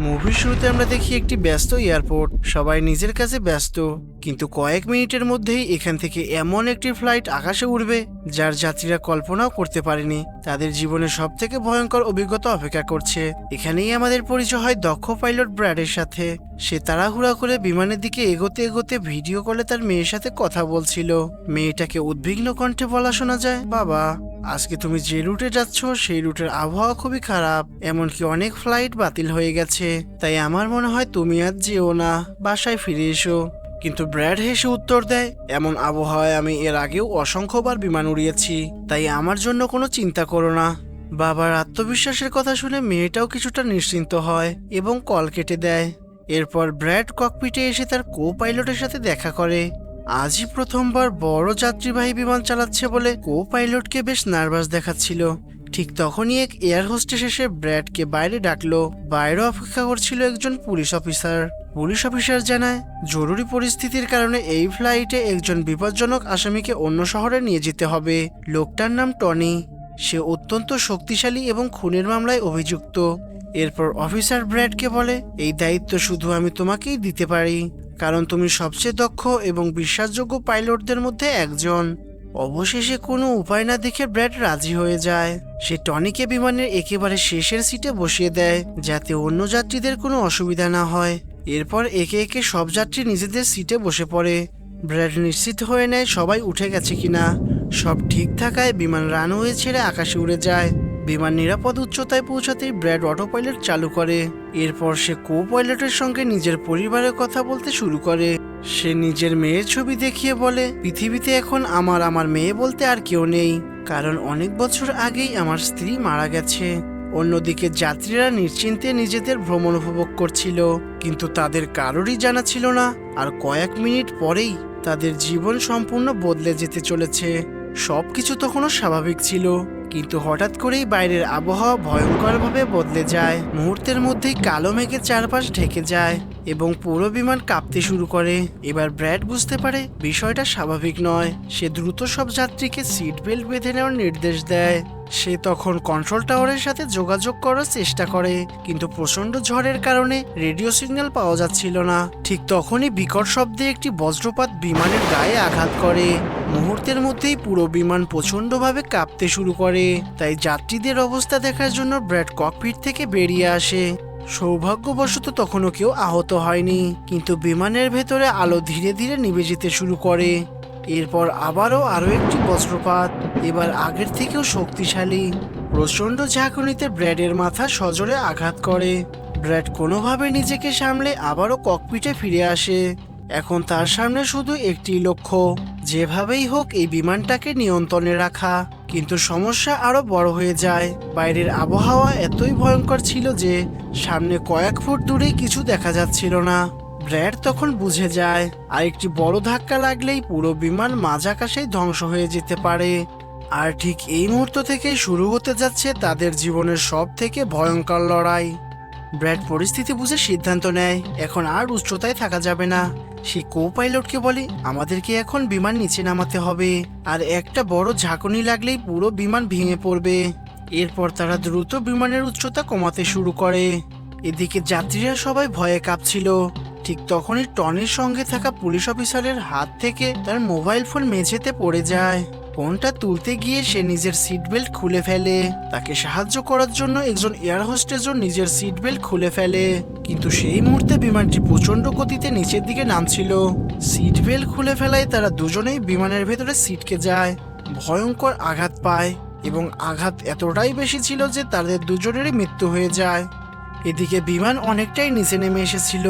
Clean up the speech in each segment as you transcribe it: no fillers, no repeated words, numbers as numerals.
মুভির শুরুতে আমরা দেখি একটি ব্যস্ত এয়ারপোর্ট, সবাই নিজের কাছে ব্যস্ত। কিন্তু কয়েক মিনিটের মধ্যেই এখান থেকে এমন একটি ফ্লাইট আকাশে উড়বে যার যাত্রীরা কল্পনাও করতে পারেনি। তাদের জীবনে সব থেকে ভয়ঙ্কর অভিজ্ঞতা অপেক্ষা করছে। এখানেই আমাদের পরিচয় হয় দক্ষ পাইলট ব্র্যাডের সাথে। সে তাড়াহুড়া করে বিমানের দিকে এগোতে এগোতে ভিডিও কলে তার মেয়ের সাথে কথা বলছিল। মেয়েটাকে উদ্বিগ্ন কণ্ঠে বলা শোনা যায়, বাবা, আজকে তুমি যে রুটে যাচ্ছ সেই রুটের আবহাওয়া খুবই খারাপ, এমনকি অনেক ফ্লাইট বাতিল হয়ে গেছে। তাই আমার মনে হয় তুমি আজ যেও না, বাসায় ফিরে এসো। কিন্তু ব্র্যাড হেসে উত্তর দেয়, এমন আবহাওয়ায় আমি এর আগেও অসংখ্যবার বিমান উড়িয়েছি, তাই আমার জন্য কোনো চিন্তা করো না। বাবার আত্মবিশ্বাসের কথা শুনে মেয়েটাও কিছুটা নিশ্চিন্ত হয় এবং কল কেটে দেয়। এরপর ব্র্যাড ককপিটে এসে তার কো পাইলটের সাথে দেখা করে। আজই প্রথমবার বড় যাত্রীবাহী বিমান চালাচ্ছে বলে কো পাইলটকে বেশ নার্ভাস দেখাচ্ছিল। ঠিক তখনই এক এয়ার হোস্টেস এসে ব্র্যাডকে বাইরে ডাকলো। বাইরে অপেক্ষা করছিল একজন পুলিশ অফিসার। পুলিশ অফিসার জানায়, জরুরি পরিস্থিতির কারণে এই ফ্লাইটে একজন বিপজ্জনক আসামিকে অন্য শহরে নিয়ে যেতে হবে। লোকটার নাম টনি। সে অত্যন্ত শক্তিশালী এবং খুনের মামলায় অভিযুক্ত। এরপর অফিসার ব্র্যাডকে বলে, এই দায়িত্ব শুধু আমি তোমাকেই দিতে পারি, কারণ তুমি সবচেয়ে দক্ষ এবং বিশ্বাসযোগ্য পাইলটদের মধ্যে একজন। অবশেষে কোনো উপায় না দেখে ব্র্যাড রাজি হয়ে যায়। সে টনিকে বিমানের একেবারে শেষের সিটে বসিয়ে দেয়, যাতে অন্য যাত্রীদের কোনো অসুবিধা না হয়। এরপর একে একে সব যাত্রী নিজেদের সিটে বসে পড়ে। ব্র্যাড নিশ্চিত হয়ে নেয় সবাই উঠে গেছে কিনা। সব ঠিক থাকায় বিমান রানওয়ে ছেড়ে আকাশে উড়ে যায়। বিমান নিরাপদ উচ্চতায় পৌঁছাতেই ব্র্যাড অটো পাইলট চালু করে। এরপর সে কো পাইলটের সঙ্গে নিজের পরিবারের কথা বলতে শুরু করে। সে নিজের মেয়ের ছবি দেখিয়ে বলে, পৃথিবীতে এখন আমার মেয়ে বলতে আর কেউ নেই, কারণ অনেক বছর আগেই আমার স্ত্রী মারা গেছে। অন্যদিকে যাত্রীরা নিশ্চিন্তে নিজেদের ভ্রমণ উপভোগ করছিল, কিন্তু তাদের কারোরই জানা ছিল না আর কয়েক মিনিট পরেই তাদের জীবন সম্পূর্ণ বদলে যেতে চলেছে। সবকিছু তখনও স্বাভাবিক ছিল, কিন্তু হঠাৎ করেই বাইরের আবহাওয়া ভয়ঙ্করভাবে বদলে যায়। মুহূর্তের মধ্যেই কালো মেঘে চারপাশ ঢেকে যায় এবং পুরো বিমান কাঁপতে শুরু করে। এবার ব্র্যাড বুঝতে পারে বিষয়টা স্বাভাবিক নয়। সে দ্রুত সব যাত্রীকে সিট বেল্ট বেঁধে নেওয়ার নির্দেশ দেয়। সে তখন কন্ট্রোল টাওয়ারের সাথে যোগাযোগ করার চেষ্টা করে, কিন্তু প্রচন্ড ঝড়ের কারণে রেডিও সিগন্যাল পাওয়া যাচ্ছিল না। ঠিক তখনই বিকট শব্দে একটি বজ্রপাত বিমানের গায়ে আঘাত করে। মুহূর্তের মধ্যেই পুরো বিমান প্রচন্ডভাবে কাঁপতে শুরু করে। তাই যাত্রীদের অবস্থা দেখার জন্য ব্র্যাড ককপিট থেকে বেরিয়ে আসে। সৌভাগ্যবশত তখনও কেউ আহত হয়নি, কিন্তু বিমানের ভেতরে আলো ধীরে ধীরে নিভে যেতে শুরু করে। এরপর আরও একটি বজ্রপাত, এবার আগের থেকেও শক্তিশালী। প্রচণ্ড ঝাঁকুনিতে ব্র্যাডের মাথা সজোরে আঘাত করে। ব্র্যাড কোনোভাবে নিজেকে সামলে আবারও ককপিটে ফিরে আসে। এখন তার সামনে শুধু একটি লক্ষ্য, যেভাবেই হোক এই বিমানটাকে নিয়ন্ত্রণে রাখা। কিন্তু সমস্যা আরো বড় হয়ে যায়। বাইরের আবহাওয়া এতই ভয়ঙ্কর ছিল যে সামনে কয়েক ফুট দূরেই কিছু দেখা যাচ্ছিল না। ব্র্যাড তখন বুঝে যায় আর একটি বড় ধাক্কা লাগলেই পুরো বিমান মাঝ আকাশেই ধ্বংস হয়ে যেতে পারে। আর ঠিক এই মুহূর্ত থেকেই শুরু হতে যাচ্ছে তাদের জীবনের সব থেকে ভয়ঙ্কর লড়াই। ব্র্যাড পরিস্থিতি বুঝে সিদ্ধান্ত নেয় এখন আর উচ্চতায় থাকা যাবে না। সে কো পাইলটকে বলে, আমাদেরকে এখন বিমান নিচে নামাতে হবে, আর একটা বড় ঝাঁকুনি লাগলেই পুরো বিমান ভেঙে পড়বে। এরপর তারা দ্রুত বিমানের উচ্চতা কমাতে শুরু করে। এদিকে যাত্রীরা সবাই ভয়ে কাঁপছিল। ঠিক তখনই টনির সঙ্গে থাকা পুলিশ অফিসারের হাত থেকে তার মোবাইল ফোন মেঝেতে পড়ে যায়। ফোনটা তুলতে গিয়ে সে নিজের সিট বেল্ট খুলে ফেলে। তাকে সাহায্য করার জন্য একজন এয়ার হোস্টেসও নিজের সিট বেল্ট খুলে ফেলে, কিন্তু সেই মুহূর্তে বিমানটি প্রচন্ড গতিতে নিচের দিকে নামছিল। সিট বেল্ট খুলে ফেলায় তারা দুজনেই বিমানের ভেতরে ছিটকে যায়, ভয়ঙ্কর আঘাত পায় এবং আঘাত এতটাই বেশি ছিল যে তাদের দুজনেরই মৃত্যু হয়ে যায়। এদিকে বিমান অনেকটাই নিচে নেমে এসেছিল,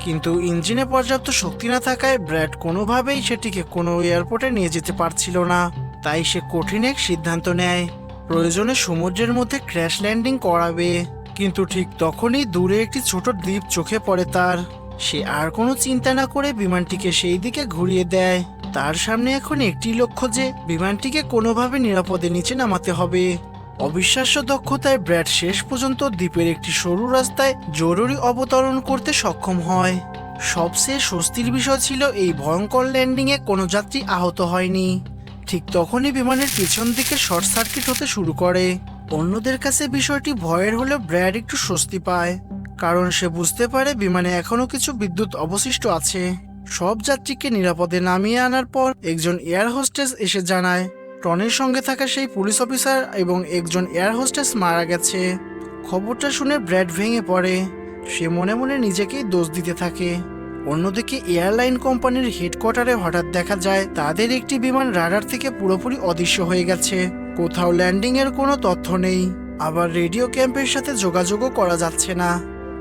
কিন্তু ইঞ্জিনে পর্যাপ্ত শক্তি না থাকায় ব্র্যাড কোনোভাবেই সেটিকে কোনো এয়ারপোর্টে নিয়ে যেতে পারছিল না। তাই সে কঠিন এক সিদ্ধান্ত নেয়, প্রয়োজনে সমুদ্রের মধ্যে ক্র্যাশ ল্যান্ডিং করাবে। কিন্তু ঠিক তখনই দূরে একটি ছোট দ্বীপ চোখে পড়ে তার। সে আর কোনো চিন্তা না করে বিমানটিকে সেই দিকে ঘুরিয়ে দেয়। তার সামনে এখন একটি লক্ষ্য, যে বিমানটিকে কোনোভাবে নিরাপদে নিচে নামাতে হবে। অবিশ্বাস্য দক্ষতায় ব্র্যাড শেষ পর্যন্ত দ্বীপের একটি সরু রাস্তায় জরুরি অবতরণ করতে সক্ষম হয়। সবচেয়ে স্বস্তির বিষয় ছিল এই ভয়ঙ্কর ল্যান্ডিংয়ে কোনো যাত্রী আহত হয়নি। ঠিক তখনই বিমানের পিছন দিকে শর্ট সার্কিট হতে শুরু করে। অন্যদের কাছে বিষয়টি ভয়ের হলেও ব্র্যাড একটু স্বস্তি পায়, কারণ সে বুঝতে পারে বিমানে এখনো কিছু বিদ্যুৎ অবশিষ্ট আছে। সব যাত্রীকে নিরাপদে নামিয়ে আনার পর একজন এয়ার হোস্টেস এসে জানায় টনির সঙ্গে থাকা সেই পুলিশ অফিসার এবং একজন এয়ার হোস্টেস মারা গেছে। খবরটা শুনে ব্র্যাড ভেঙে পড়ে। সে মনে মনে নিজেকেই দোষ দিতে থাকে। অন্যদিকে এয়ারলাইন কোম্পানির হেডকোয়ার্টারে হঠাৎ দেখা যায় তাদের একটি বিমান রাডার থেকে পুরোপুরি অদৃশ্য হয়ে গেছে। কোথাও ল্যান্ডিং এর কোনো তথ্য নেই, আবার রেডিও ক্যাম্পের সাথে যোগাযোগও করা যাচ্ছে না।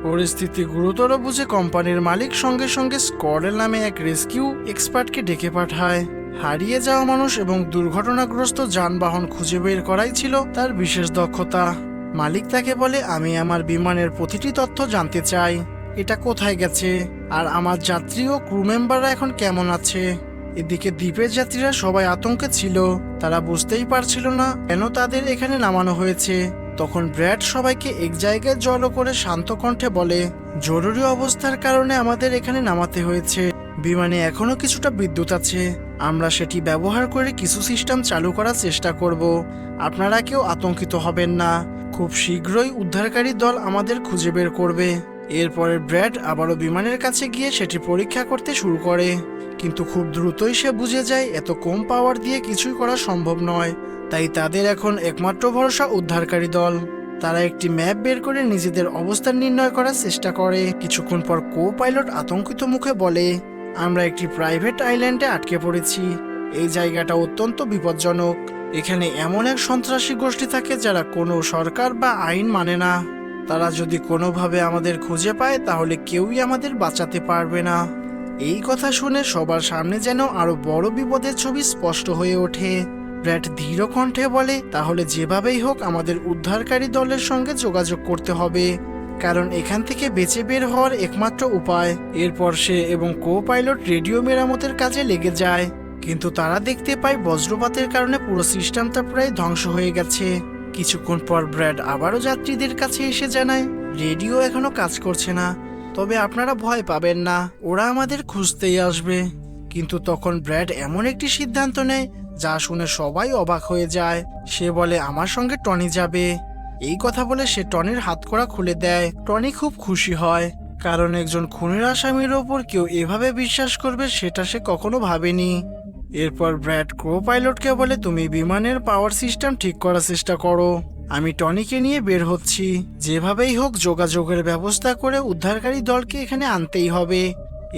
পরিস্থিতি গুরুতর বুঝে কোম্পানির মালিক সঙ্গে সঙ্গে স্কোয়াডের নামে এক রেস্কিউ এক্সপার্টকে ডেকে পাঠায়। হারিয়ে যাওয়া মানুষ এবং দুর্ঘটনাগ্রস্ত যানবাহন খুঁজে বের করাই ছিল তার বিশেষ দক্ষতা। মালিক তাকে বলে, আমি আমার বিমানের প্রতিটি তথ্য জানতে চাই। এটা কোথায় গেছে, আর আমার যাত্রী ও ক্রু মেম্বাররা এখন কেমন আছে। এদিকে দ্বীপের যাত্রীরা সবাই আতঙ্কে ছিল। তারা বুঝতেই পারছিল না কেন তাদের এখানে নামানো হয়েছে। তখন ব্র্যাড সবাইকে এক জায়গায় জড়ো করে শান্ত কণ্ঠে বলে, জরুরি অবস্থার কারণে আমাদের এখানে নামাতে হয়েছে। বিমানে এখনো কিছুটা বিদ্যুৎ আছে, আমরা সেটি ব্যবহার করে কিছু সিস্টেম চালু করার চেষ্টা করব। আপনারা কেউ আতঙ্কিত হবেন না, খুব শীঘ্রই উদ্ধারকারী দল আমাদের খুঁজে বের করবে। এরপরে ব্র্যাড আবারও বিমানের কাছে গিয়ে সেটি পরীক্ষা করতে শুরু করে, কিন্তু খুব দ্রুতই সে বুঝে যায় এত কম পাওয়ার দিয়ে কিছুই করা সম্ভব নয়। তাই তাদের এখন একমাত্র ভরসা উদ্ধারকারী দল। তারা একটি ম্যাপ বের করে নিজেদের অবস্থান নির্ণয় করার চেষ্টা করে। কিছুক্ষণ পর কো পাইলট আতঙ্কিত মুখে বলে, আমরা একটি প্রাইভেট আইল্যান্ডে আটকে পড়েছি। এই জায়গাটা অত্যন্ত বিপজ্জনক। এখানে এমন এক সন্ত্রাসী গোষ্ঠী থাকে যারা কোনো সরকার বা আইন মানে না। তারা যদি কোনোভাবে আমাদের খুঁজে পায় তাহলে কেউই আমাদের বাঁচাতে পারবে না। এই কথা শুনে সবার সামনে যেন আরো বড় বিপদের ছবি স্পষ্ট হয়ে ওঠে। ব্র্যাড ধীর কণ্ঠে বলে, তাহলে যেভাবেই হোক আমাদের উদ্ধারকারী দলের সঙ্গে যোগাযোগ করতে হবে, কারণ এখান থেকে বেঁচে বের হওয়ার একমাত্র উপায়। এরপর সে এবং কো পাইলট রেডিও মেরামতের কাজে লেগে যায়, কিন্তু তারা দেখতে পায় বজ্রপাতের কারণে পুরো সিস্টেমটা প্রায় ধ্বংস হয়ে গেছে। কিছুক্ষণ পর ব্র্যাড আবারও যাত্রীদের কাছে এসে জানায়, রেডিও এখনো কাজ করছে না, তবে আপনারা ভয় পাবেন না, ওরা আমাদের খুঁজতেই আসবে। কিন্তু তখন ব্র্যাড এমন একটি সিদ্ধান্ত নেয় যা শুনে সবাই অবাক হয়ে যায়। সে বলে, আমার সঙ্গে টনি যাবে। এই কথা বলে সে টনির হাতকড়া খুলে দেয়। টনি খুব খুশি হয়, কারণ একজন খুনের আসামির ওপর কেউ এভাবে বিশ্বাস করবে সেটা সে কখনো ভাবেনি। এরপর ব্র্যাড ক্রো পাইলটকে বলে, তুমি বিমানের পাওয়ার সিস্টেম ঠিক করার চেষ্টা করো, আমি টনিকে নিয়ে বের হচ্ছি। যেভাবেই হোক যোগাযোগের ব্যবস্থা করে উদ্ধারকারী দলকে এখানে আনতেই হবে।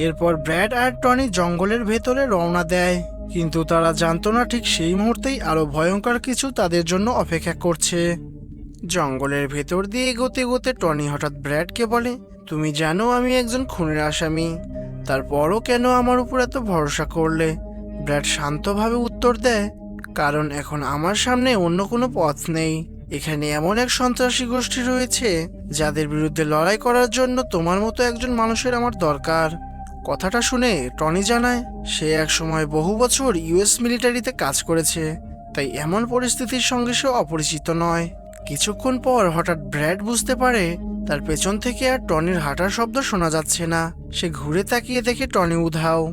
এরপর ব্র্যাড আর টনি জঙ্গলের ভেতরে রওনা দেয়, কিন্তু তারা জানতো না ঠিক সেই মুহূর্তেই আরো ভয়ঙ্কর কিছু তাদের জন্য অপেক্ষা করছে। জঙ্গলের ভেতর দিয়ে এগোতে এগোতে টনি হঠাৎ ব্র্যাডকে বলে, তুমি জানো আমি একজন খুনের আসামি, তারপরও কেন আমার উপর এত ভরসা করলে? ব্র্যাড শান্তভাবে উত্তর দেয়, কারণ এখন আমার সামনে অন্য কোনো পথ নেই। এখানে এমন এক সন্ত্রাসী গোষ্ঠী রয়েছে যাদের বিরুদ্ধে লড়াই করার জন্য তোমার মতো একজন মানুষের আমার দরকার। কথাটা শুনে টনি জানায়, সে এক সময় বহু বছর ইউএস মিলিটারিতে কাজ করেছে, তাই এমন পরিস্থিতির সঙ্গে সে অপরিচিত নয়। কিছুক্ষণ পর হঠাৎ ব্র্যাড বুঝতে পারে তার পেছন থেকে আর টনির হাঁটার শব্দ শোনা যাচ্ছে না। সে ঘুরে তাকিয়ে দেখে টনি উধাও।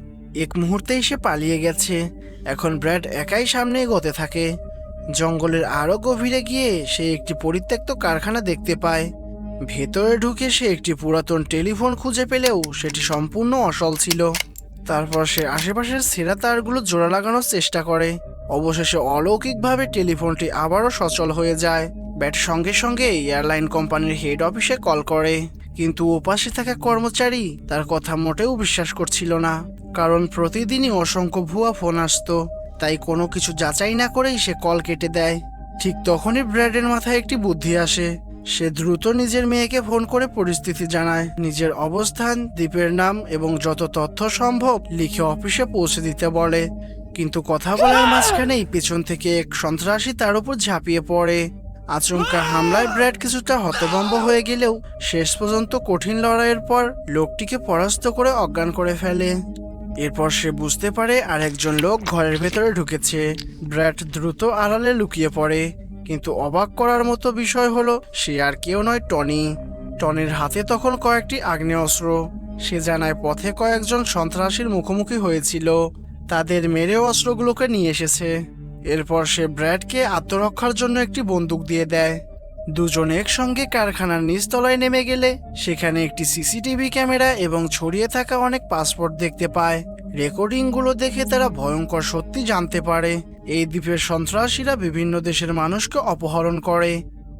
এক মুহূর্তেই সে পালিয়ে গেছে। এখন ব্র্যাড একাই সামনে এগোতে থাকে। জঙ্গলের আরো গভীরে গিয়ে সে একটি পরিত্যক্ত কারখানা দেখতে পায়। ভেতরে ঢুকে সে একটি পুরাতন টেলিফোন খুঁজে পেলেও সেটি সম্পূর্ণ অচল ছিল। তারপর সে আশেপাশের ছেঁড়া তারগুলো জোড়া লাগানোর চেষ্টা করে। অবশেষে অলৌকিকভাবে টেলিফোনটি আবারও সচল হয়ে যায়। ব্র্যাড সঙ্গে সঙ্গে এয়ারলাইন কোম্পানির হেড অফিসে কল করে, কিন্তু ওপাশে থাকা কর্মচারী তার কথা মোটেও বিশ্বাস করছিল না, কারণ প্রতিদিনই অসংখ্য ভুয়া ফোন আসতো। তাই কোনো কিছু যাচাই না করেই সে কল কেটে দেয়। ঠিক তখনই ব্র্যাডের মাথায় একটি বুদ্ধি আসে। সে দ্রুত নিজের মেয়েকে ফোন করে পরিস্থিতি জানায়, নিজের অবস্থান, দ্বীপের নাম এবং যত তথ্য সম্ভব লিখে অফিসে পৌঁছে দিতে বলে। কিন্তু কথা বলার মাঝখানেই পেছন থেকে এক সন্ত্রাসী তার উপর ঝাঁপিয়ে পড়ে। আচমকা হামলায় ব্র্যাড কিছুটা হতভম্ব হয়ে গেলেও শেষ পর্যন্ত কঠিন লড়াইয়ের পর লোকটিকে পরাস্ত করে অজ্ঞান করে ফেলে। এরপর সে বুঝতে পারে আরেকজন লোক ঘরের ভেতরে ঢুকেছে। ব্র্যাড দ্রুত আড়ালে লুকিয়ে পড়ে, কিন্তু অবাক করার মতো বিষয় হলো সে আর কেউ নয়, টনি। টনির হাতে তখন কয়েকটি আগ্নেয়াস্ত্র। সে জানায় পথে কয়েকজন সন্ত্রাসীর মুখোমুখি হয়েছিল, তাদের মেরে অস্ত্রগুলোকে নিয়ে এসেছে। এরপর সে ব্র্যাডকে আত্মরক্ষার জন্য একটি বন্দুক দিয়ে দেয়। দুজন একসঙ্গে কারখানার নিচতলায় নেমে গেলে সেখানে একটি সিসিটিভি ক্যামেরা এবং ছড়িয়ে থাকা অনেক পাসপোর্ট দেখতে পায়। রেকর্ডিংগুলো দেখে তারা ভয়ঙ্কর সত্যি জানতে পারে এই দ্বীপের সন্ত্রাসীরা বিভিন্ন দেশের মানুষকে অপহরণ করে,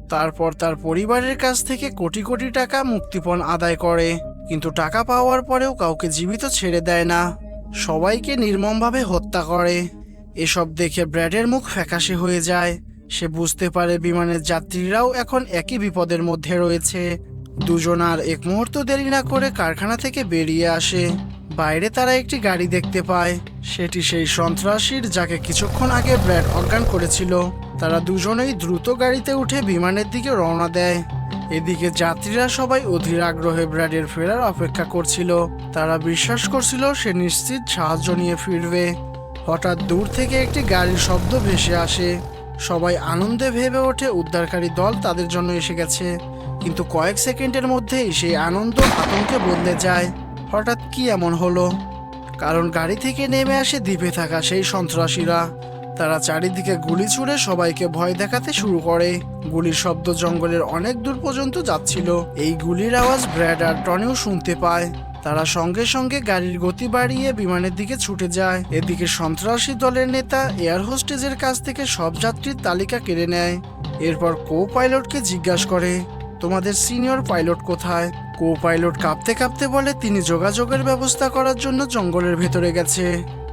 তারপর তার পরিবারের কাছ থেকে কোটি কোটি টাকা মুক্তিপণ আদায় করে, কিন্তু টাকা পাওয়ার পরেও কাউকে জীবিত ছেড়ে দেয় না, সবাইকে নির্মমভাবে হত্যা করে। এসব দেখে ব্র্যাডের মুখ ফ্যাকাশে হয়ে যায়। সে বুঝতে পারে বিমানের যাত্রীরাও এখন একই বিপদের মধ্যে রয়েছে। দুজন আর এক মুহূর্ত দেরি না করে কারখানা থেকে বেরিয়ে আসে। বাইরে তারা একটি গাড়ি দেখতে পায়। সেটি সেই সন্ত্রাসীর যাকে কিছুক্ষণ আগে ব্র্যাড অজ্ঞান করেছিল। তারা দুজনেই দ্রুত গাড়িতে উঠে বিমানের দিকে রওনা দেয়। এদিকে যাত্রীরা সবাই অধীর আগ্রহে ব্র্যাডের ফেরার অপেক্ষা করছিল। তারা বিশ্বাস করছিল সে নিশ্চিত সাহায্য নিয়ে ফিরবে। হঠাৎ দূর থেকে একটি গাড়ির শব্দ ভেসে আসে। সবাই আনন্দে ভেবে ওঠে উদ্ধারকারী দল তাদের জন্য এসে গেছে, কিন্তু কয়েক সেকেন্ডের মধ্যেই সেই আনন্দ আতঙ্কে বদলে যায়। হঠাৎ কি এমন হলো? কারণ গাড়ি থেকে নেমে আসে দ্বীপে থাকা সেই সন্ত্রাসীরা। তারা চারিদিকে গুলি ছুড়ে সবাইকে ভয় দেখাতে শুরু করে। গুলির শব্দ জঙ্গলের অনেক দূর পর্যন্ত যাচ্ছিল। এই গুলির আওয়াজ ব্র্যাড আর টনিও শুনতে পায়। তারা সঙ্গে সঙ্গে গাড়ির গতি বাড়িয়ে বিমানের দিকে ছুটে যায়। এদিকে সন্ত্রাসী দলের নেতা এয়ার হোস্টেজের কাছ থেকে সব যাত্রীর তালিকা কেড়ে নেয়। এরপর কো পাইলটকে জিজ্ঞাসা করে, তোমাদের সিনিয়র পাইলট কোথায়? কো পাইলট কাঁপতে কাঁপতে বলে তিনি যোগাযোগের ব্যবস্থা করার জন্য জঙ্গলের ভেতরে গেছে।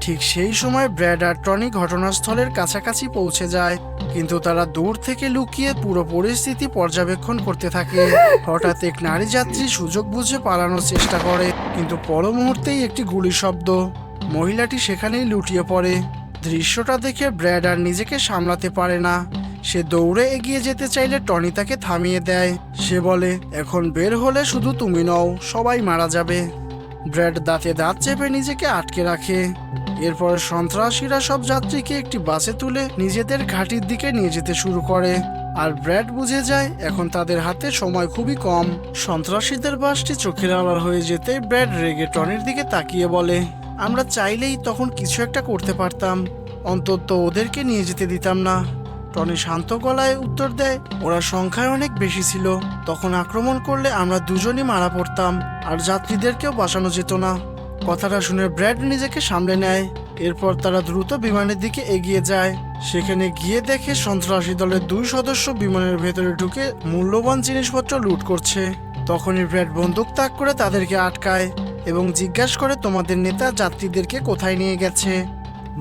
ঠিক সেই সময় ব্র্যাড আর টনি ঘটনাস্থলের কাছাকাছি পৌঁছে যায়, কিন্তু তারা দূর থেকে লুকিয়ে পুরো পরিস্থিতি পর্যবেক্ষণ করতে থাকে। হঠাৎ এক নারী যাত্রী সুযোগ বুঝে পালানোর চেষ্টা করে, কিন্তু পর মুহূর্তেই একটি গুলির শব্দ। মহিলাটি সেখানেই লুটিয়ে পড়ে। দৃশ্যটা দেখে ব্র্যাড আর নিজেকে সামলাতে পারে না। সে দৌড়ে এগিয়ে যেতে চাইলে টনি তাকে থামিয়ে দেয়। সে বলে, এখন বের হলে শুধু তুমি নও, সবাই মারা যাবে। ব্র্যাড দাঁতে দাঁত চেপে নিজেকে আটকে রাখে। এরপর সন্ত্রাসীরা সব যাত্রীকে একটি বাসে তুলে নিজেদের ঘাঁটির দিকে নিয়ে যেতে শুরু করে। আর ব্র্যাড বুঝে যায় এখন তাদের হাতে সময় খুবই কম। সন্ত্রাসীদের বাসটি চোখের আড়াল হয়ে যেতে ব্র্যাড রেগে টনির দিকে তাকিয়ে বলে, আমরা চাইলেই তখন কিছু একটা করতে পারতাম, অন্তত ওদেরকে নিয়ে যেতে দিতাম না। টনি শান্ত গলায় উত্তর দেয়, ওরা সংখ্যায় অনেক বেশি ছিল, তখন আক্রমণ করলে আমরা দুজনই মারা পড়তাম আর যাত্রীদেরকেও বাঁচানো যেত না। কথাটা শুনে ব্র্যাড নিজেকে সামলে নেয়। এরপর তারা দ্রুত বিমানের দিকে এগিয়ে যায়। সেখানে গিয়ে দেখে সন্ত্রাসী দলের 2 সদস্য বিমানের ভেতরে ঢুকে মূল্যবান জিনিসপত্র লুট করছে। তখনই ব্র্যাড বন্দুক তাক করে তাদেরকে আটকায় এবং জিজ্ঞাসা করে, তোমাদের নেতা যাত্রীদেরকে কোথায় নিয়ে গেছে?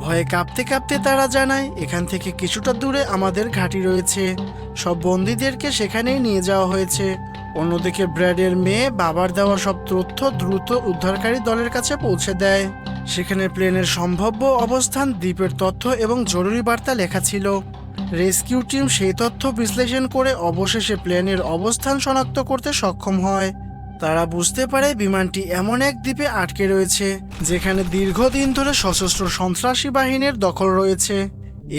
ভয়ে কাঁপতে কাঁপতে তারা জানায়, এখান থেকে কিছুটা দূরে আমাদের ঘাঁটি রয়েছে, সব বন্দীদেরকে সেখানেই নিয়ে যাওয়া হয়েছে। অন্যদিকে ব্র্যাডের মেয়ে বাবার দেওয়া সব তথ্য দ্রুত উদ্ধারকারী দলের কাছে পৌঁছে দেয়। সেখানে প্লেনের সম্ভাব্য অবস্থান, দ্বীপের তথ্য এবং জরুরি বার্তা লেখা ছিল। রেস্কিউ টিম সেই তথ্য বিশ্লেষণ করে অবশেষে প্লেনের অবস্থান শনাক্ত করতে সক্ষম হয়। তারা বুঝতে পারে বিমানটি এমন এক দ্বীপে আটকে রয়েছে যেখানে দীর্ঘদিন ধরে সশস্ত্র সন্ত্রাসী বাহিনীর দখল রয়েছে।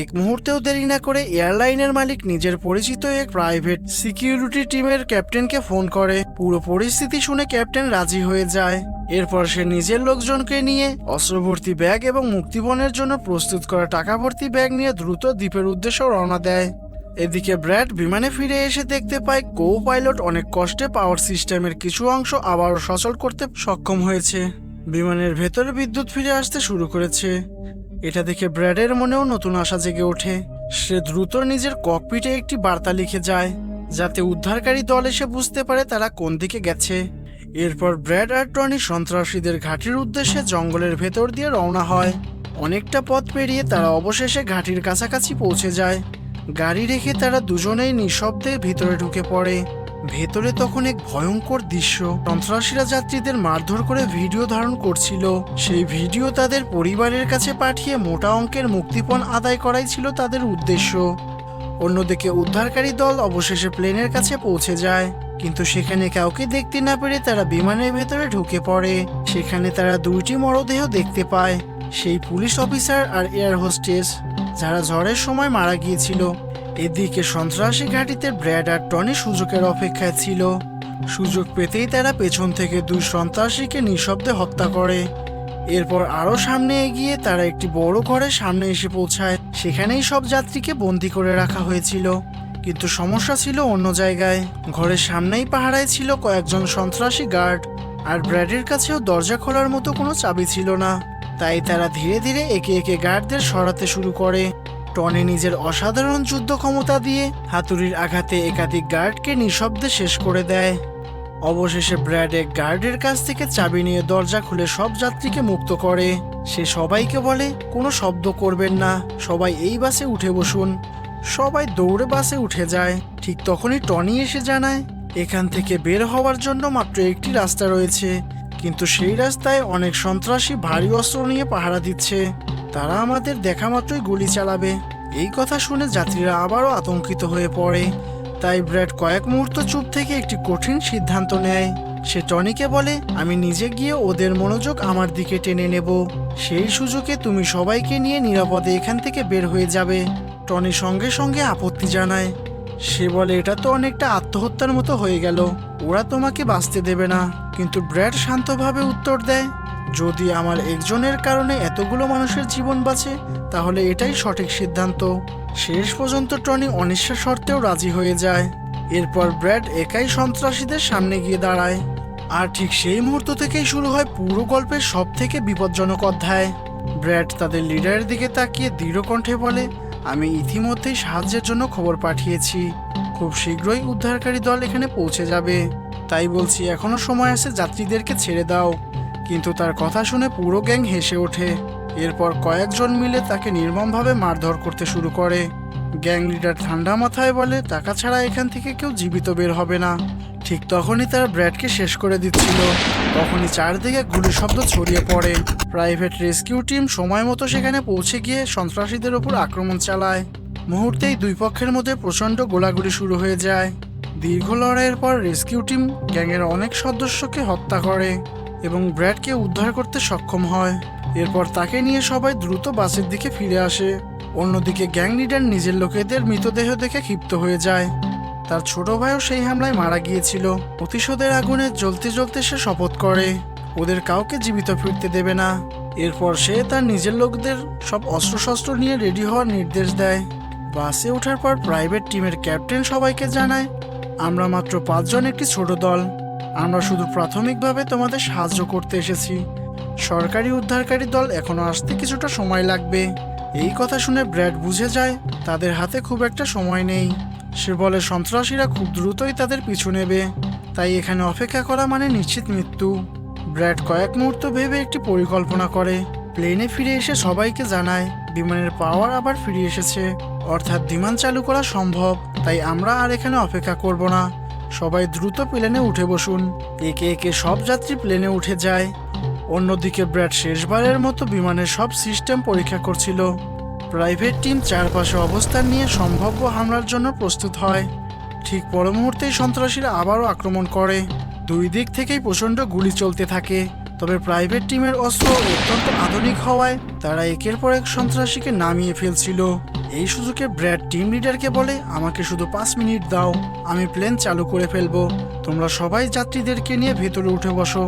এক মুহূর্তেও দেরি না করে এয়ারলাইনের মালিক নিজের পরিচিত এক প্রাইভেট সিকিউরিটি টিমের ক্যাপ্টেনকে ফোন করে। পুরো পরিস্থিতি শুনে ক্যাপ্টেন রাজি হয়ে যায়। এরপর সে নিজের লোকজনকে নিয়ে অস্ত্রভর্তি ব্যাগ এবং মুক্তিপণের জন্য প্রস্তুত করা টাকা ভর্তি ব্যাগ নিয়ে দ্রুত দ্বীপের উদ্দেশ্যে রওনা দেয়। এদিকে ব্র্যাড বিমানে ফিরে এসে দেখতে পায় কো পাইলট অনেক কষ্টে পাওয়ার সিস্টেমের কিছু অংশ আবারও সচল করতে সক্ষম হয়েছে। বিমানের ভেতরে বিদ্যুৎ ফিরে আসতে শুরু করেছে। এটা দেখে ব্র্যাডের মনেও নতুন আশা জেগে ওঠে। সে দ্রুত নিজের ককপিটে একটি বার্তা লিখে যায়, যাতে উদ্ধারকারী দল এসে বুঝতে পারে তারা কোন দিকে গেছে। এরপর ব্র্যাড আর টনি সন্ত্রাসীদের ঘাঁটির উদ্দেশ্যে জঙ্গলের ভেতর দিয়ে রওনা হয়। অনেকটা পথ পেরিয়ে তারা অবশেষে ঘাঁটির কাছাকাছি পৌঁছে যায়। গাড়ি রেখে তারা দুজনেই নিঃশব্দে ভিতরে ঢুকে পড়ে। ভেতরে তখন এক ভয়ঙ্কর দৃশ্য। সন্ত্রাসীরা যাত্রীদের মারধর করে ভিডিও ধারণ করছিল। সেই ভিডিও তাদের পরিবারের কাছে পাঠিয়ে মোটা অঙ্কের মুক্তিপণ আদায় করাই ছিল তাদের উদ্দেশ্য। অন্যদিকে উদ্ধারকারী দল অবশেষে প্লেনের কাছে পৌঁছে যায়, কিন্তু সেখানে কাউকে দেখতে না পেরে তারা বিমানের ভেতরে ঢুকে পড়ে। সেখানে তারা 2টি মরদেহ দেখতে পায়, সেই পুলিশ অফিসার আর এয়ার হোস্টেস যারা ঝড়ের সময় মারা গিয়েছিল। এদিকে সন্ত্রাসী ঘাঁটিতে ব্র্যাড আর টনি সুযোগের অপেক্ষায় ছিল। সুযোগ পেতেই তারা পেছন থেকে 2 সন্ত্রাসীকে নিঃশব্দে হত্যা করে। এরপর আরো সামনে এগিয়ে তারা একটি বড় ঘরের সামনে এসে পৌঁছায়। সেখানেই সব যাত্রীকে বন্দী করে রাখা হয়েছিল, কিন্তু সমস্যা ছিল অন্য জায়গায়। ঘরের সামনেই পাহারায় ছিল কয়েকজন সন্ত্রাসী গার্ড, আর ব্র্যাডের কাছেও দরজা খোলার মতো কোনো চাবি ছিল না। তাই তারা ধীরে ধীরে একে একে গার্ডদের সরাতে শুরু করে। টনি নিজের অসাধারণ যুদ্ধ ক্ষমতা দিয়ে হাতুড়ির আঘাতে একাধিক গার্ডকে নিঃশব্দে শেষ করে দেয়। অবশেষে ব্র্যাড এক গার্ডের কাছ থেকে চাবি নিয়ে দরজা খুলে সব যাত্রীকে মুক্ত করে। সে সবাইকে বলে, কোনো শব্দ করবেন না, সবাই এই বাসে উঠে বসুন। সবাই দৌড়ে বাসে উঠে যায়। ঠিক তখনই টনি এসে জানায়, এখান থেকে বের হওয়ার জন্য মাত্র একটি রাস্তা রয়েছে, কিন্তু সেই রাস্তায় অনেক সন্ত্রাসী ভারী অস্ত্র নিয়ে পাহারা দিচ্ছে। তারা আমাদের দেখা মাত্রই গুলি চালাবে। এই কথা শুনে যাত্রীরা আবারও আতঙ্কিত হয়ে পড়ে। তাই ব্র্যাড কয়েক মুহূর্ত চুপ থেকে একটি কঠিন সিদ্ধান্ত নেয়। সে টনিকে বলে, আমি নিজে গিয়ে ওদের মনোযোগ আমার দিকে টেনে নেব। সেই সুযোগে তুমি সবাইকে নিয়ে নিরাপদে এখান থেকে বের হয়ে যাবে। টনি সঙ্গে সঙ্গে আপত্তি জানায়। সে বলে, এটা তো অনেকটা আত্মহত্যার মতো হয়ে গেল, ওরা তোমাকে বাঁচতে দেবে না। কিন্তু ব্র্যাড শান্তভাবে উত্তর দেয়, যদি আমার একজনের কারণে এতগুলো মানুষের জীবন বাঁচে তাহলে এটাই সঠিক সিদ্ধান্ত। শেষ পর্যন্ত টনি অনিচ্ছা সত্ত্বেও রাজি হয়ে যায়। এরপর ব্র্যাড একাই সন্ত্রাসীদের সামনে গিয়ে দাঁড়ায়। আর ঠিক সেই মুহূর্ত থেকেই শুরু হয় পুরো গল্পের সব থেকে বিপজ্জনক অধ্যায়। ব্র্যাড তাদের লিডারের দিকে তাকিয়ে দৃঢ় কণ্ঠে বলে, আমি ইতিমধ্যেই সাহায্যের জন্য খবর পাঠিয়েছি, খুব শীঘ্রই উদ্ধারকারী দল এখানে পৌঁছে যাবে। তাই বলছি, এখনো সময় আছে, যাত্রীদেরকে ছেড়ে দাও। কিন্তু তার কথা শুনে পুরো গ্যাং হেসে ওঠে। এরপর কয়েকজন মিলে তাকে নির্মমভাবে মারধর করতে শুরু করে। গ্যাং লিডার ঠান্ডা মাথায় বলে, টাকা ছাড়া এখান থেকে কেউ জীবিত বের হবে না। ঠিক তখনই তারা ব্র্যাডকে শেষ করে দিচ্ছিল। তখনই চারদিকে গুলির শব্দ ছড়িয়ে পড়ে। প্রাইভেট রেস্কিউ টিম সময় মতো সেখানে পৌঁছে গিয়ে সন্ত্রাসীদের ওপর আক্রমণ চালায়। মুহূর্তেই দুই পক্ষের মধ্যে প্রচণ্ড গোলাগুলি শুরু হয়ে যায়। দীর্ঘ লড়াইয়ের পর রেস্কিউ টিম গ্যাংয়ের অনেক সদস্যকে হত্যা করে এবং ব্র্যাডকে উদ্ধার করতে সক্ষম হয়। এরপর তাকে নিয়ে সবাই দ্রুত বাসের দিকে ফিরে আসে। অন্যদিকে গ্যাং লিডার নিজের লোকেদের মৃতদেহ দেখে ক্ষিপ্ত হয়ে যায়। তার ছোট ভাইও সেই হামলায় মারা গিয়েছিল। প্রতিশোধের আগুনে জ্বলতে জ্বলতে সে শপথ করে ওদের কাউকে জীবিত ফিরতে দেবে না। এরপর সে তার নিজের লোকদের সব অস্ত্রশস্ত্র নিয়ে রেডি হওয়ার নির্দেশ দেয়। বাসে ওঠার পর প্রাইভেট টিমের ক্যাপ্টেন সবাইকে জানায়, আমরা মাত্র 5 জন একটি ছোট দল, আমরা শুধু প্রাথমিকভাবে তোমাদের সাহায্য করতে এসেছি। সরকারি উদ্ধারকারী দল এখনো আসতে কিছুটা সময় লাগবে। এই কথা শুনে ব্র্যাড বুঝে যায় তাদের হাতে খুব একটা সময় নেই। সে বলে, সন্ত্রাসীরা খুব দ্রুতই তাদের পিছু নেবে, তাই এখানে অপেক্ষা করা মানে নিশ্চিত মৃত্যু। ব্র্যাড কয়েক মুহূর্ত ভেবে একটি পরিকল্পনা করে। প্লেনে ফিরে এসে সবাইকে জানায় বিমানের পাওয়ার আবার ফিরে এসেছে, অর্থাৎ বিমান চালু করা সম্ভব। তাই আমরা আর এখানে অপেক্ষা করব না, সবাই দ্রুত প্লেনে উঠে বসুন। একে একে সব যাত্রী প্লেনে উঠে যায়। অন্যদিকে ব্র্যাড শেষবারের মতো বিমানের সব সিস্টেম পরীক্ষা করছিল। প্রাইভেট টিম চারপাশে অবস্থান নিয়ে সম্ভাব্য হামলার জন্য প্রস্তুত হয়। ঠিক পর মুহূর্তেই সন্ত্রাসীরা আবারও আক্রমণ করে। দুই দিক থেকেই প্রচণ্ড গুলি চলতে থাকে। তবে প্রাইভেট টিমের অস্ত্র অত্যন্ত আধুনিক হওয়ায় তারা একের পর এক সন্ত্রাসীকে নামিয়ে ফেলছিল। এই সুযোগে ব্র্যাড টিম লিডারকে বলে, আমাকে শুধু 5 মিনিট দাও, আমি প্লেন চালু করে ফেলবো, তোমরা সবাই যাত্রীদেরকে নিয়ে ভেতরে উঠে বসো।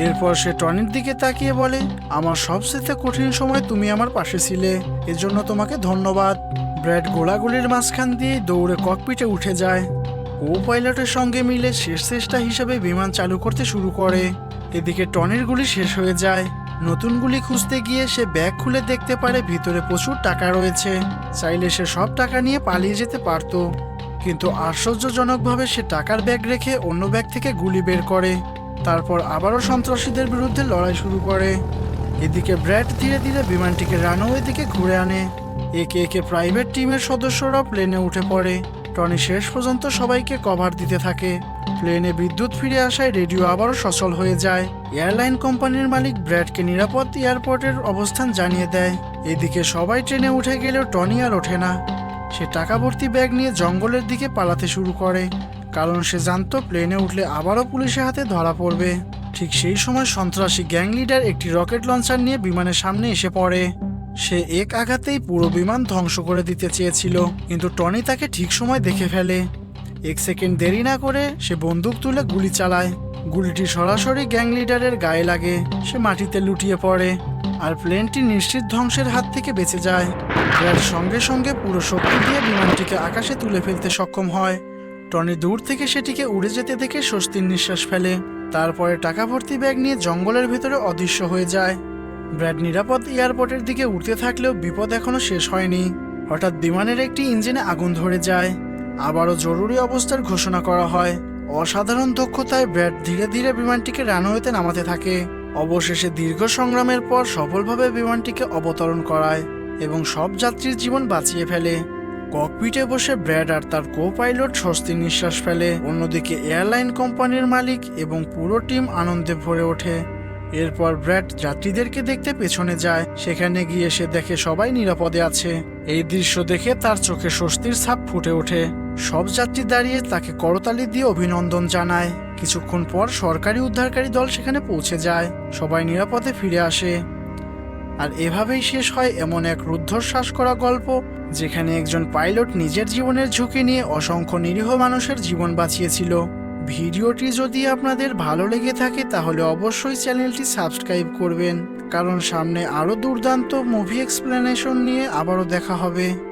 এরপর সে টনির দিকে তাকিয়ে বলে, আমার সবচেয়ে কঠিন সময় তুমি আমার পাশে ছিলে, এজন্য তোমাকে ধন্যবাদ। ব্র্যাড গোলাগুলির মাঝখান দিয়ে দৌড়ে ককপিটে উঠে যায়। ও পাইলটের সঙ্গে মিলে শেষ চেষ্টা হিসেবে বিমান চালু করতে শুরু করে। এদিকে টনির গুলি শেষ হয়ে যায়। নতুন গুলি খুঁজতে গিয়ে সে ব্যাগ খুলে দেখতে পারে ভিতরে প্রচুর টাকা রয়েছে। চাইলে সে সব টাকা নিয়ে পালিয়ে যেতে পারত, কিন্তু আশ্চর্যজনকভাবে সে টাকার ব্যাগ রেখে অন্য ব্যাগ থেকে গুলি বের করে। তারপর আবারও সন্ত্রাসীদের বিরুদ্ধে লড়াই শুরু করে। এদিকে ব্র্যাড ধীরে ধীরে বিমানটিকে রানওয়ে দিকে ঘুরে আনে। একে একে প্রাইভেট টিমের সদস্যরাও প্লেনে উঠে পড়ে। টনি শেষ পর্যন্ত সবাইকে কভার দিতে থাকে। প্লেনে বিদ্যুৎ ফিরে আসায় রেডিও আবারও সচল হয়ে যায়। এয়ারলাইন কোম্পানির মালিক ব্র্যাডকে নিরাপদ এয়ারপোর্টের অবস্থান জানিয়ে দেয়। এদিকে সবাই ট্রেনে উঠে গেলেও টনি আর ওঠে না। সে টাকা ভর্তি ব্যাগ নিয়ে জঙ্গলের দিকে পালাতে শুরু করে, কারণ সে জানতো প্লেনে উঠলে আবারও পুলিশের হাতে ধরা পড়বে। ঠিক সেই সময় সন্ত্রাসী গ্যাং লিডার একটি রকেট লঞ্চার নিয়ে বিমানের সামনে এসে পড়ে। সে এক আঘাতেই পুরো বিমান ধ্বংস করে দিতে চেয়েছিল, কিন্তু টনি তাকে ঠিক সময় দেখে ফেলে। 1 সেকেন্ড দেরি না করে সে বন্দুক তুলে গুলি চালায়। গুলিটি সরাসরি গ্যাং লিডারের গায়ে লাগে। সে মাটিতে লুটিয়ে পড়ে আর প্লেনটি নিশ্চিত ধ্বংসের হাত থেকে বেঁচে যায়। ব্র্যাড সঙ্গে সঙ্গে পুরো শক্তি দিয়ে বিমানটিকে আকাশে তুলে ফেলতে সক্ষম হয়। টনি দূর থেকে সেটিকে উড়ে যেতে দেখে স্বস্তির নিঃশ্বাস ফেলে। তারপরে টাকা ভর্তি ব্যাগ নিয়ে জঙ্গলের ভেতরে অদৃশ্য হয়ে যায়। ব্র্যাড নিরাপদ এয়ারপোর্টের দিকে উঠতে থাকলেও বিপদ এখনো শেষ হয়নি। হঠাৎ বিমানের একটি ইঞ্জিনে আগুন ধরে যায়। আবারও জরুরি অবস্থার ঘোষণা করা হয়। অসাধারণ দক্ষতায় ব্র্যাড ধীরে ধীরে বিমানটিকে রানওয়েতে নামাতে থাকে। অবশেষে দীর্ঘ সংগ্রামের পর সফলভাবে বিমানটিকে অবতরণ করায় এবং সব যাত্রীর জীবন বাঁচিয়ে ফেলে। ককপিটে বসে ব্র্যাড আর তার কো পাইলট স্বস্তির নিঃশ্বাস ফেলে। অন্যদিকে এয়ারলাইন কোম্পানির মালিক এবং পুরো টিম আনন্দে ভরে ওঠে। এরপর ব্র্যাড যাত্রীদেরকে দেখতে পেছনে যায়। সেখানে গিয়ে সে দেখে সবাই নিরাপদে আছে। এই দৃশ্য দেখে তার চোখে স্বস্তির ছাপ ফুটে ওঠে। সব যাত্রী দাঁড়িয়ে তাকে করতালি দিয়ে অভিনন্দন জানায়। কিছুক্ষণ পর সরকারি উদ্ধারকারী দল সেখানে পৌঁছে যায়। সবাই নিরাপদে ফিরে আসে। আর এভাবেই শেষ হয় এমন এক রুদ্ধশ্বাস করা গল্প, যেখানে একজন পাইলট নিজের জীবনের ঝুঁকি নিয়ে অসংখ্য নিরীহ মানুষের জীবন বাঁচিয়েছিল। ভিডিওটি যদি আপনাদের ভালো লেগে থাকে তাহলে অবশ্যই চ্যানেলটি সাবস্ক্রাইব করবেন, কারণ সামনে আরও দুর্দান্ত মুভি এক্সপ্লেনেশন নিয়ে আবারও দেখা হবে।